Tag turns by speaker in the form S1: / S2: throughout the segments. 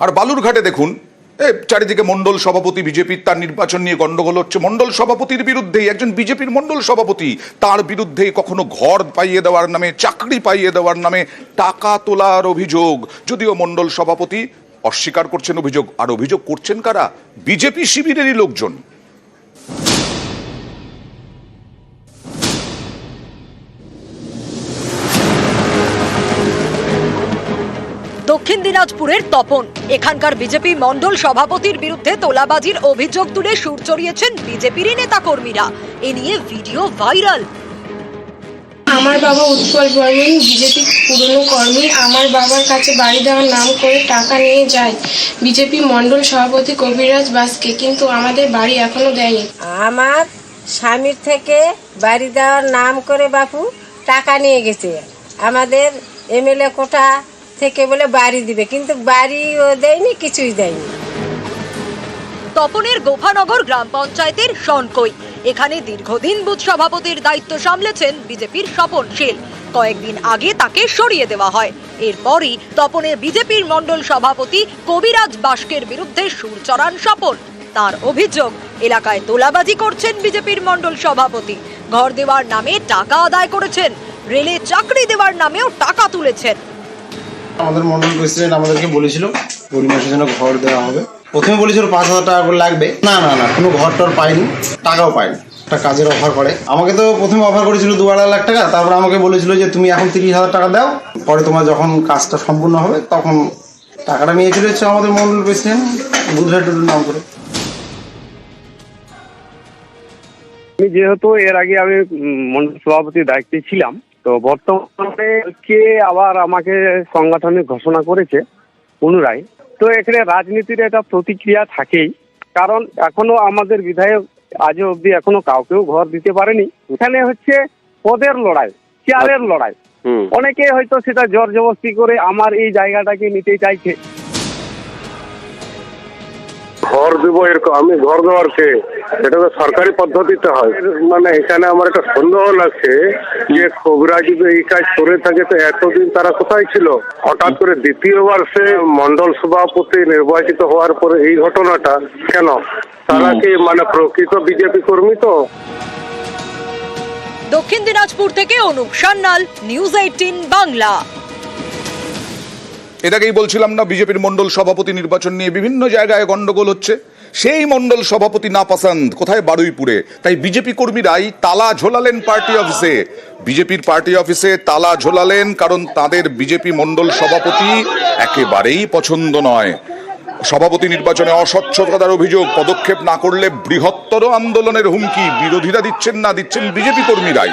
S1: আর বালুরঘাটে দেখুন চারিদিকে মন্ডল সভাপতি বিজেপির, তার নির্বাচন নিয়ে গন্ডগোল হচ্ছে। মন্ডল সভাপতির বিরুদ্ধেই, একজন বিজেপির মন্ডল সভাপতি, তার বিরুদ্ধেই কখনো ঘর পাইয়ে দেওয়ার নামে, চাকরি পাইয়ে দেওয়ার নামে টাকা তোলার অভিযোগ। যদিও মন্ডল সভাপতি অস্বীকার করছেন অভিযোগ, আর অভিযোগ করছেন কারা? বিজেপি শিবিরেরই লোকজন।
S2: দক্ষিণ দিনাজপুরের তপন, এখানকার বিজেপি মন্ডল সভাপতির বিরুদ্ধে তোলাবাজির অভিযোগ তুলে সুর চড়িয়েছেন বিজেপির নেতা কর্মীরা। এ নিয়ে ভিডিও ভাইরাল।
S3: আমার বাবা উৎপল বর্মন বিজেপি পুরনো কর্মী। আমার বাবার কাছে বাড়ি দেওয়ার নাম করে টাকা নিয়ে যায় বিজেপি মন্ডল সভাপতি কবিরাজ বাসকে, কিন্তু আমাদের বাড়ি এখনো দেয়নি।
S4: আমার স্বামীর থেকে বাড়ি দেওয়ার নাম করে বাপু টাকা নিয়ে গেছে। আমাদের এমএলএ কোটা থেকে বলে বাড়ি দিবে, কিন্তু বাড়িও দেয়নি, কিছুই দেয়নি।
S2: তপনের গোফানগর গ্রাম পঞ্চায়েতের সনকই। এখানে দীর্ঘদিন বুথ সভাপতির দায়িত্ব সামলেছেন বিজেপির স্বপন শীল। কয়েকদিন আগে তাকে সরিয়ে দেওয়া হয়। এরপরই তপনের বিজেপির মন্ডল সভাপতি কবিরাজ বাস্কের বিরুদ্ধে সুর চড়ান স্বপন। তার অভিযোগ, এলাকায় তোলাবাজি করছেন বিজেপির মন্ডল সভাপতি। ঘর দেওয়ার নামে টাকা আদায় করেছেন, রেলে চাকরি দেওয়ার নামেও টাকা তুলেছেন।
S5: আমাদের মন্ডল প্রেসিডেন্ট আমাদেরকে বলেছিল গরিব মানুষের জন্য ঘর দেওয়া হবে। প্রথমে বলেছিল 5,000 টাকা করে লাগবে। না না না, কোনো ঘর টর পাইনি, টাকাও পাইনি। একটা কাজের অফার করে আমাকে, তো প্রথমে অফার করেছিল 2-2.5 লাখ টাকা। তারপর আমাকে বলেছিল যে তুমি এখন 30,000 টাকা দাও, পরে তোমার যখন কাজটা সম্পূর্ণ হবে তখন টাকাটা নিয়েছিল হচ্ছে আমাদের মন্ডল প্রেসিডেন্ট বুধরাটুর নাম করে।
S6: আমি যেহেতু এর আগে আমি মন্ডল সভাপতির দায়িত্বে ছিলাম, তো বর্তমানে কে আবার আমাকে সাংগঠনিক ঘোষণা করেছে পুনরায়। তো এখানে রাজনীতির একটা প্রতিক্রিয়া থাকেই, কারণ এখনো আমাদের বিধায়ক আজও অবধি এখনো কাউকেও ঘর দিতে পারেনি। এখানে হচ্ছে পদের লড়াই, চেয়ারের লড়াই। অনেকে হয়তো সেটা জোর জবরদস্তি করে আমার এই জায়গাটাকে নিতে চাইছে।
S7: ঘর দেবো এরকম, আমি ঘর দেওয়ার কে, এটা তো সরকারি পদ্ধতিতে হয়। মানে এখানে আমার একটা সন্দেহ লাগছে যে কবিরাজ যদি এই কাজ করে থাকে তো এতদিন তারা কোথায় ছিল? হঠাৎ করে দ্বিতীয়বার সে মন্ডল সভাপতি নির্বাচিত হওয়ার পরে এই ঘটনাটা কেন? তারা কি মানে প্রকৃত বিজেপি কর্মী? তো
S2: দক্ষিণ দিনাজপুর থেকে অনুপ সান্যাল, নিউজ 18 বাংলা।
S1: এটাকেই বলছিলাম না, বিজেপির মন্ডল সভাপতি নির্বাচন নিয়ে বিভিন্ন জায়গায় গন্ডগোল হচ্ছে। সেই মন্ডল সভাপতি না পছন্দ কোথায়? বারুইপুরে। তাই বিজেপি কর্মীরাই তালা ঝোলালেন পার্টি অফিসে। বিজেপির পার্টি অফিসে তালা ঝোলালেন কারণ তাদের বিজেপি মন্ডল সভাপতি একেবারেই পছন্দ নয়। সভাপতি নির্বাচনে অস্বচ্ছতার অভিযোগ, পদক্ষেপ না করলে বৃহত্তর আন্দোলনের হুমকি বিরোধীরা দিচ্ছেন না, দিচ্ছেন বিজেপি কর্মীরাই।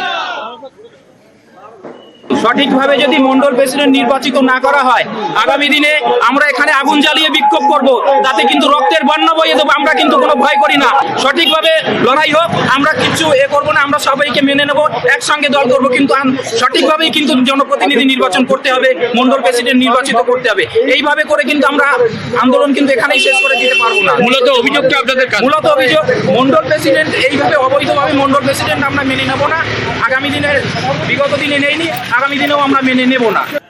S8: সঠিকভাবে যদি মন্ডল প্রেসিডেন্ট নির্বাচিত না করা হয়, আগামী দিনে আমরা এখানে আগুন জ্বালিয়ে বিক্ষোভ করব, তাতে কিন্তু রক্তের বন্যা বইয়ে দেবো। আমরা কিন্তু কোনো ভয় করি না। সঠিকভাবে লড়াই হোক, আমরা কিছু করবো না, আমরা সবাইকে মেনে নেব, একসঙ্গে দল করবো। কিন্তু সঠিকভাবেই কিন্তু জনপ্রতিনিধি নির্বাচন করতে হবে, মন্ডল প্রেসিডেন্ট নির্বাচিত করতে হবে। এইভাবে করে কিন্তু আমরা আন্দোলন কিন্তু এখানেই শেষ করে দিতে পারবো না। মূলত অভিযোগটা আপনাদের মূলত অভিযোগ মন্ডল প্রেসিডেন্ট এইভাবে অবৈধভাবে মন্ডল প্রেসিডেন্ট আমরা মেনে নেব না। আগামী দিনে, বিগত দিনে নেইনি, আগামী দিনেও আমরা মেনে নেব না।